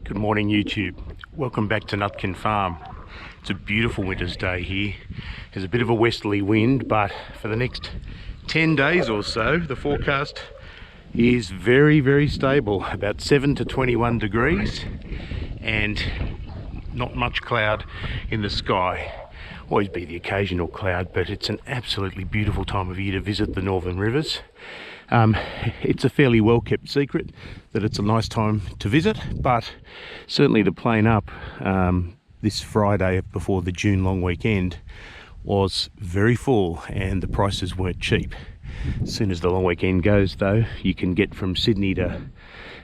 Good morning YouTube. Welcome back to Nutkin Farm. It's a beautiful winter's day here. There's a bit of a westerly wind, but for the next 10 days or so the forecast is very stable, about 7 to 21 degrees and not much cloud in the sky. Always be the occasional cloud, but it's an absolutely beautiful time of year to visit the northern rivers. It's a fairly well kept secret that it's a nice time to visit, but certainly the plane up this Friday before the June long weekend was very full and the prices weren't cheap. As soon as the long weekend goes though, you can get from Sydney to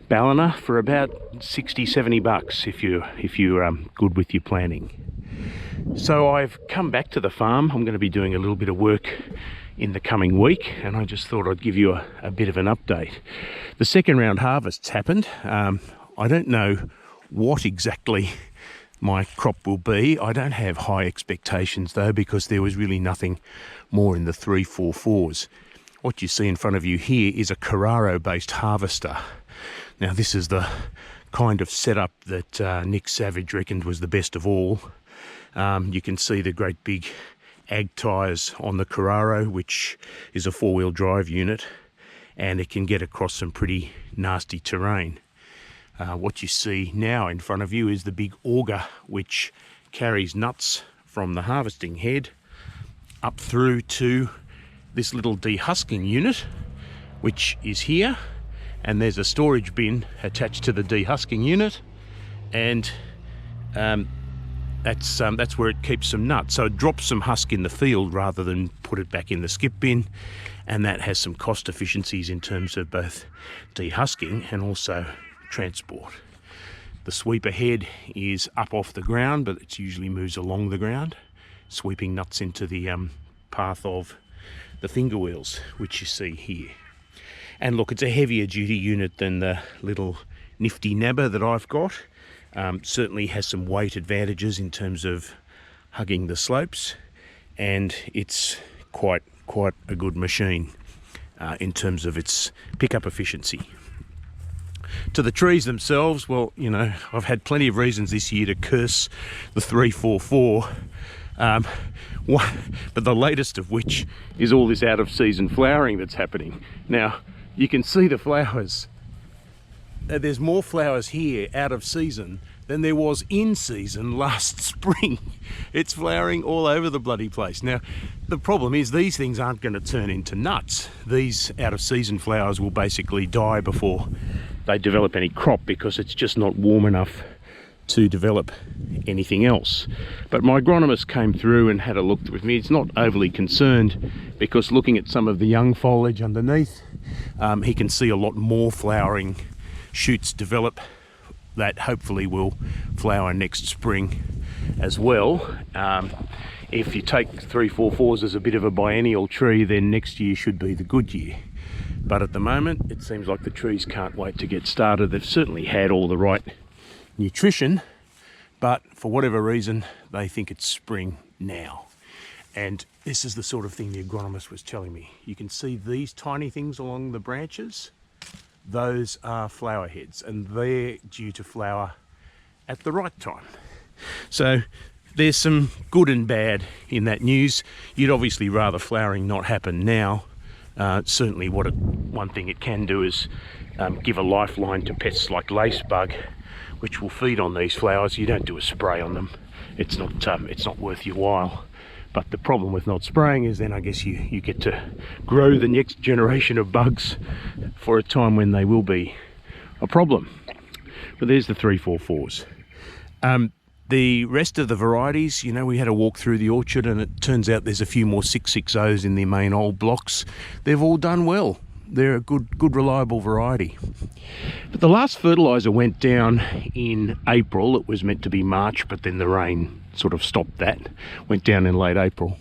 Ballina for about 60-70 bucks if you're good with your planning. So I've come back to the farm. I'm going to be doing a little bit of work in the coming week, and I just thought I'd give you a bit of an update. The second round harvest's happened. I don't know what exactly my crop will be. I don't have high expectations though, because there was really nothing more in the 344s. What you see in front of you here is a Carraro based harvester. Now this is the kind of setup that Nick Savage reckoned was the best of all. You can see the great big ag tyres on the Carraro, which is a four-wheel drive unit, and it can get across some pretty nasty terrain. What you see now in front of you is the big auger, which carries nuts from the harvesting head up through to this little dehusking unit, which is here, and there's a storage bin attached to the dehusking unit, and that's where it keeps some nuts. So it drops some husk in the field rather than put it back in the skip bin, and that has some cost efficiencies in terms of both dehusking and also transport. The sweeper head is up off the ground, but it usually moves along the ground, sweeping nuts into the path of the finger wheels, which you see here. And look, it's a heavier duty unit than the little nifty nabber that I've got. Certainly has some weight advantages in terms of hugging the slopes, and it's quite a good machine in terms of its pickup efficiency. To the trees themselves, well, you know, I've had plenty of reasons this year to curse the 344, but the latest of which is all this out of season flowering that's happening. Now you can see the flowers. There's more flowers here out of season than there was in season last spring. It's flowering all over the bloody place. Now, the problem is these things aren't going to turn into nuts. These out of season flowers will basically die before they develop any crop, because it's just not warm enough to develop anything else. But my agronomist came through and had a look with me. It's not overly concerned, because looking at some of the young foliage underneath, he can see a lot more flowering shoots develop that hopefully will flower next spring as well. If you take 344s as a bit of a biennial tree, then next year should be the good year. But at the moment it seems like the trees can't wait to get started. They've certainly had all the right nutrition, but for whatever reason they think it's spring now. And this is the sort of thing the agronomist was telling me. You can see these tiny things along the branches. Those are flower heads, and they're due to flower at the right time. So there's some good and bad in that news. You'd obviously rather flowering not happen now. Certainly one thing it can do is give a lifeline to pests like lacebug, which will feed on these flowers. You don't do a spray on them. It's not worth your while. But the problem with not spraying is then I guess you get to grow the next generation of bugs for a time when they will be a problem. But there's the 344s. The rest of the varieties, you know, we had a walk through the orchard and it turns out there's a few more 660s in the main old blocks. They've all done well. They're a good reliable variety. But the last fertiliser went down in April. It was meant to be March, but then the rain sort of stopped that. Went down in late April.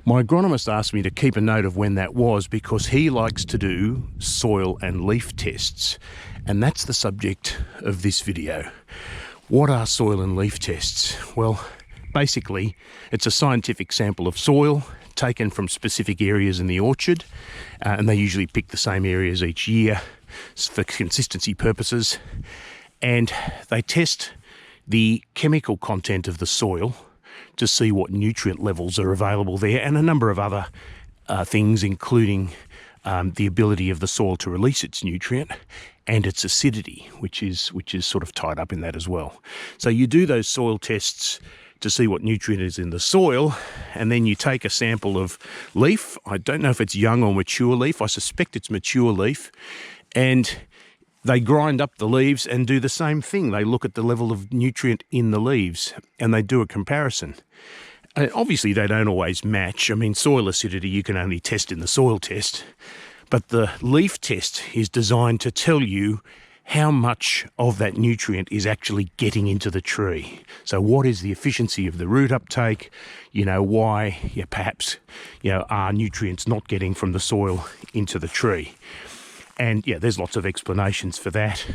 My agronomist asked me to keep a note of when that was, because he likes to do soil and leaf tests, and that's the subject of this video. What are soil and leaf tests? Well, basically it's a scientific sample of soil taken from specific areas in the orchard, and they usually pick the same areas each year for consistency purposes, and they test the chemical content of the soil to see what nutrient levels are available there, and a number of other things, including the ability of the soil to release its nutrient and its acidity, which is sort of tied up in that as well. So you do those soil tests to see what nutrient is in the soil, and then you take a sample of leaf. I don't know if it's young or mature leaf. I suspect it's mature leaf. And they grind up the leaves and do the same thing. They look at the level of nutrient in the leaves and they do a comparison. Obviously, they don't always match. I mean, soil acidity you can only test in the soil test, but the leaf test is designed to tell you how much of that nutrient is actually getting into the tree. So what is the efficiency of the root uptake? Why perhaps are nutrients not getting from the soil into the tree? And there's lots of explanations for that.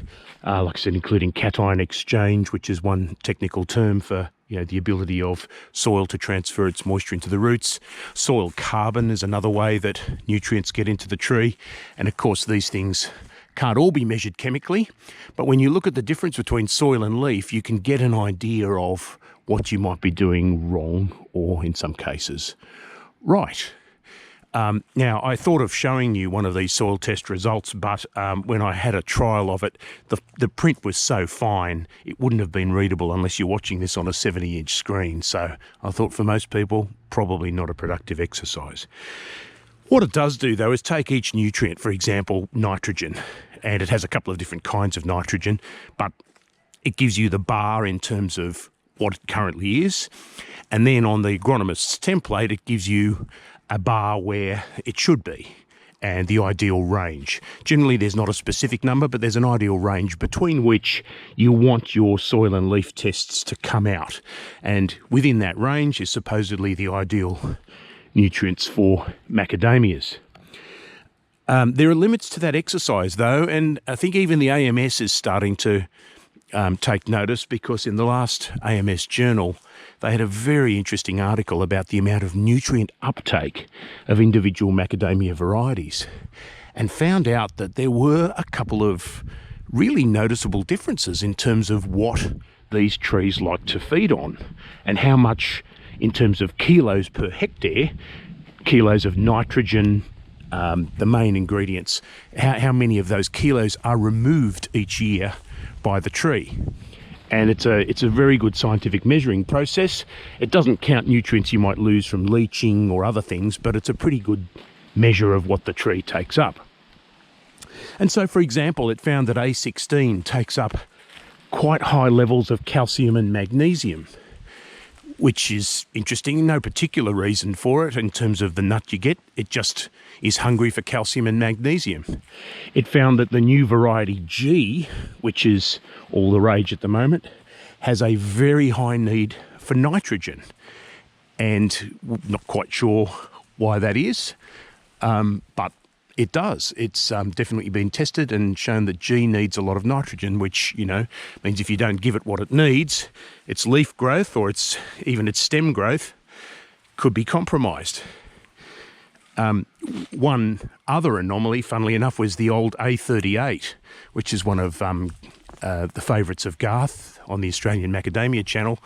Like I said, including cation exchange, which is one technical term for the ability of soil to transfer its moisture into the roots. Soil carbon is another way that nutrients get into the tree. And of course, these things can't all be measured chemically, but when you look at the difference between soil and leaf, you can get an idea of what you might be doing wrong, or in some cases, right. Now, I thought of showing you one of these soil test results, but when I had a trial of it, the print was so fine, it wouldn't have been readable unless you're watching this on a 70-inch screen. So I thought for most people, probably not a productive exercise. What it does do, though, is take each nutrient, for example, nitrogen, and it has a couple of different kinds of nitrogen, but it gives you the bar in terms of what it currently is. And then on the agronomist's template, it gives you a bar where it should be and the ideal range. Generally, there's not a specific number, but there's an ideal range between which you want your soil and leaf tests to come out. And within that range is supposedly the ideal nutrients for macadamias. There are limits to that exercise, though, and I think even the AMS is starting to take notice, because in the last AMS journal, they had a very interesting article about the amount of nutrient uptake of individual macadamia varieties, and found out that there were a couple of really noticeable differences in terms of what these trees like to feed on, and how much, in terms of kilos per hectare, kilos of nitrogen, the main ingredients, how many of those kilos are removed each year by the tree. And it's a very good scientific measuring process. It doesn't count nutrients you might lose from leaching or other things, but it's a pretty good measure of what the tree takes up. And so, for example, it found that A16 takes up quite high levels of calcium and magnesium, which is interesting. No particular reason for it in terms of the nut you get. It just is hungry for calcium and magnesium. It found that the new variety G, which is all the rage at the moment, has a very high need for nitrogen. And not quite sure why that is, but it does. It's definitely been tested and shown that G needs a lot of nitrogen, which, means if you don't give it what it needs, its leaf growth or even its stem growth could be compromised. One other anomaly, funnily enough, was the old A38, which is one of the favourites of Garth on the Australian Macadamia channel.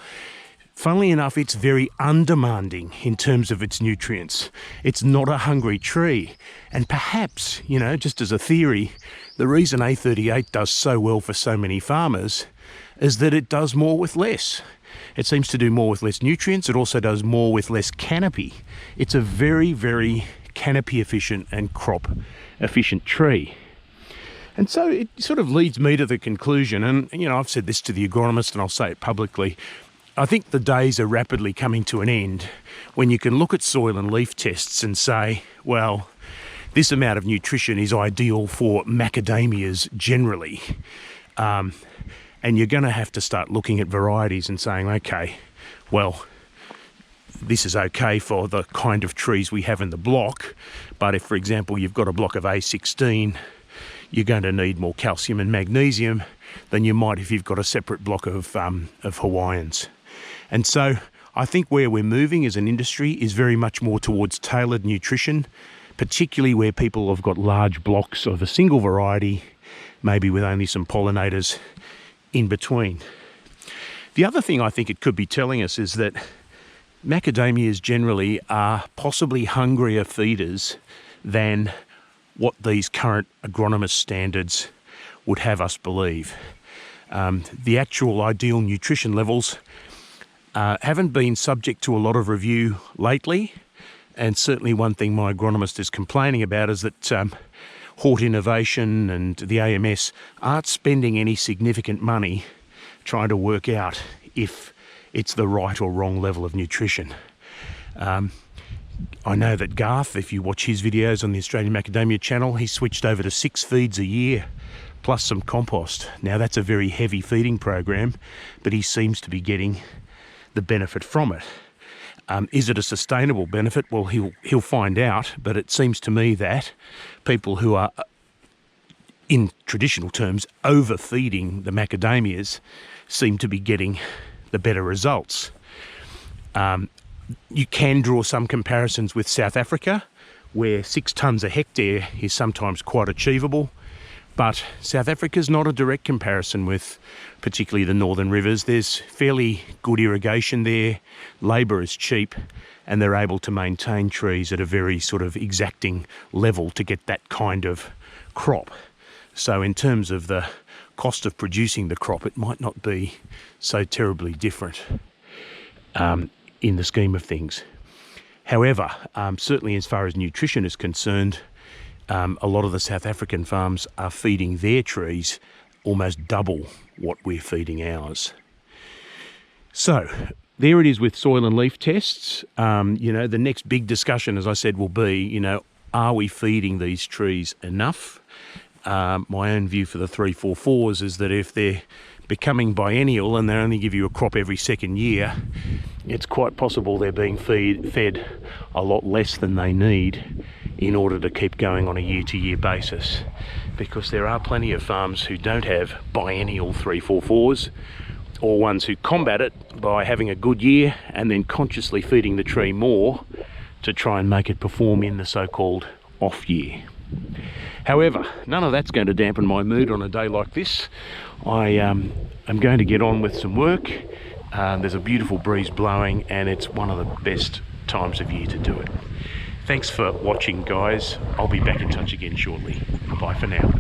Funnily enough, it's very undemanding in terms of its nutrients. It's not a hungry tree. And perhaps, just as a theory, the reason A38 does so well for so many farmers is that it does more with less. It seems to do more with less nutrients. It also does more with less canopy. It's a very, very canopy efficient and crop efficient tree. And so it sort of leads me to the conclusion, and I've said this to the agronomist and I'll say it publicly, I think the days are rapidly coming to an end when you can look at soil and leaf tests and say, well, this amount of nutrition is ideal for macadamias generally. And you're going to have to start looking at varieties and saying, okay, well, this is okay for the kind of trees we have in the block. But if, for example, you've got a block of A16, you're going to need more calcium and magnesium than you might if you've got a separate block of Hawaiians. And so I think where we're moving as an industry is very much more towards tailored nutrition, particularly where people have got large blocks of a single variety, maybe with only some pollinators. in between. The other thing I think it could be telling us is that macadamias generally are possibly hungrier feeders than what these current agronomist standards would have us believe. The actual ideal nutrition levels haven't been subject to a lot of review lately, and certainly one thing my agronomist is complaining about is that Hort Innovation and the AMS aren't spending any significant money trying to work out if it's the right or wrong level of nutrition. I know that Garth, if you watch his videos on the Australian Macadamia channel, he switched over to 6 feeds a year plus some compost. Now that's a very heavy feeding program, but he seems to be getting the benefit from it. Is it a sustainable benefit? Well, he'll find out, but it seems to me that people who are, in traditional terms, overfeeding the macadamias seem to be getting the better results. You can draw some comparisons with South Africa, where 6 tonnes a hectare is sometimes quite achievable, but South Africa's not a direct comparison with particularly the northern rivers. There's fairly good irrigation there, labour is cheap, and they're able to maintain trees at a very sort of exacting level to get that kind of crop. So in terms of the cost of producing the crop, it might not be so terribly different in the scheme of things. However, certainly as far as nutrition is concerned, a lot of the South African farms are feeding their trees almost double what we're feeding ours. So there it is with soil and leaf tests. The next big discussion, as I said, will be, are we feeding these trees enough? My own view for the 3-4-4s is that if they're becoming biennial and they only give you a crop every second year, it's quite possible they're being fed a lot less than they need in order to keep going on a year-to-year basis, because there are plenty of farms who don't have biennial 3-4-4s, or ones who combat it by having a good year and then consciously feeding the tree more to try and make it perform in the so-called off year. However, none of that's going to dampen my mood on a day like this. I am going to get on with some work. There's a beautiful breeze blowing and it's one of the best times of year to do it. Thanks for watching, guys. I'll be back in touch again shortly. Bye for now.